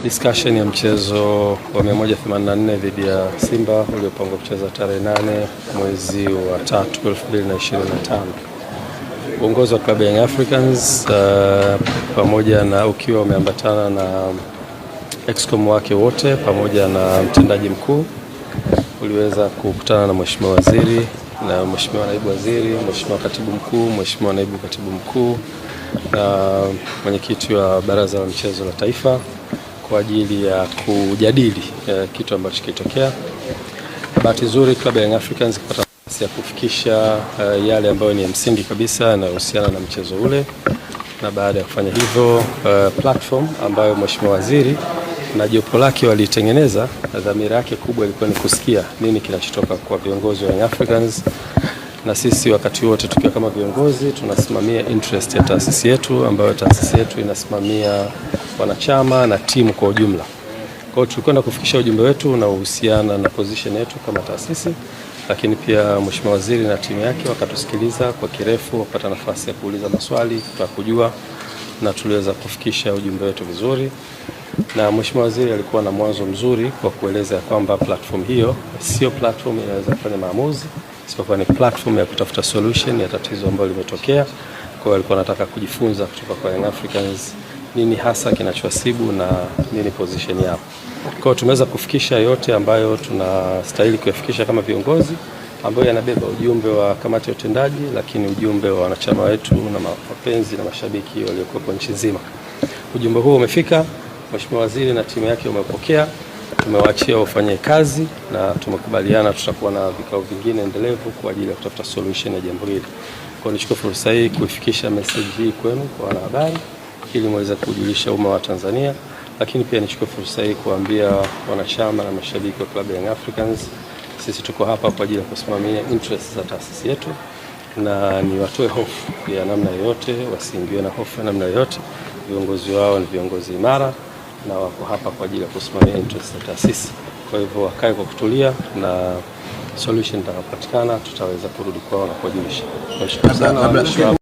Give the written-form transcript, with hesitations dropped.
discussion ya mchezo wa 184 dhidi ya Simba uliopangwa kucheza tarehe 8 mwezi wa 3 2025. Uongozi wa klabu ya Young Africans pamoja na ukiwa umeambatana na excom wake wote pamoja na mtendaji mkuu uliweza kukutana na Mheshimiwa Waziri na Mheshimiwa Naibu Waziri, Mheshimiwa Katibu Mkuu, Mheshimiwa Naibu Katibu Mkuu na mwenyekiti wa Baraza la Michezo la Taifa kwa ajili ya kujadili kitu ambacho kilitokea. Bahati nzuri klabu ya Young Africans ikapata nafasi ya kufikisha yale ambayo ni ya msingi kabisa yanayohusiana na mchezo ule, na baada ya kufanya hivyo platform ambayo Mheshimiwa Waziri na jopo lake walitengeneza, dhamira yake kubwa ilikuwa ni kusikia nini kinachotoka kwa viongozi wa Young Africans, na sisi wakati wote tukiwa kama viongozi tunasimamia interest ya taasisi yetu, ambayo taasisi yetu inasimamia wanachama na timu kwa ujumla. Kwa hiyo tulikwenda kufikisha ujumbe wetu unaohusiana na position yetu kama taasisi, lakini pia Mheshimiwa Waziri na timu yake wakatusikiliza kwa kirefu, wakapata nafasi ya kuuliza maswali, kutaka kujua, na tuliweza kufikisha ujumbe wetu vizuri. Na Mheshimiwa Waziri alikuwa na mwanzo mzuri kwa kueleza kwamba platform hiyo sio platform inaweza kufanya maamuzi, isipokuwa ni platform ya kutafuta solution ya tatizo ambalo limetokea. Kwa hiyo alikuwa anataka kujifunza kutoka kwa Young Africans nini hasa kinachowasibu na nini position yao. Kwa hiyo tumeweza kufikisha yote ambayo tunastahili kuyafikisha kama viongozi, ambayo yanabeba ujumbe wa kamati ya utendaji, lakini ujumbe wa wanachama wetu na wapenzi na mashabiki waliokuwa nchi nzima. Ujumbe huo umefika, Mheshimiwa Waziri na timu yake umepokea, tumewaachia wafanye kazi na tumekubaliana tutakuwa na vikao vingine endelevu kwa ajili ya kutafuta solution ya jambo hili. Kwa nichukue fursa hii kuifikisha message hii kwenu kwa wanahabari ili muweze kujulisha umma wa Tanzania, lakini pia nichukue fursa hii kuambia wanachama na mashabiki wa klabu ya Young Africans, sisi tuko hapa kwa ajili ya kusimamia interest za taasisi yetu, na ni watoe hofu ya namna yoyote, wasiingiwe na hofu ya namna yoyote. Viongozi wao ni viongozi imara na wako hapa kwa ajili ya kusimamia interest za taasisi. Kwa hivyo wakae kwa kutulia, na solution itakapopatikana tutaweza kurudi kwao na kuwajulisha. Nashukuru sana.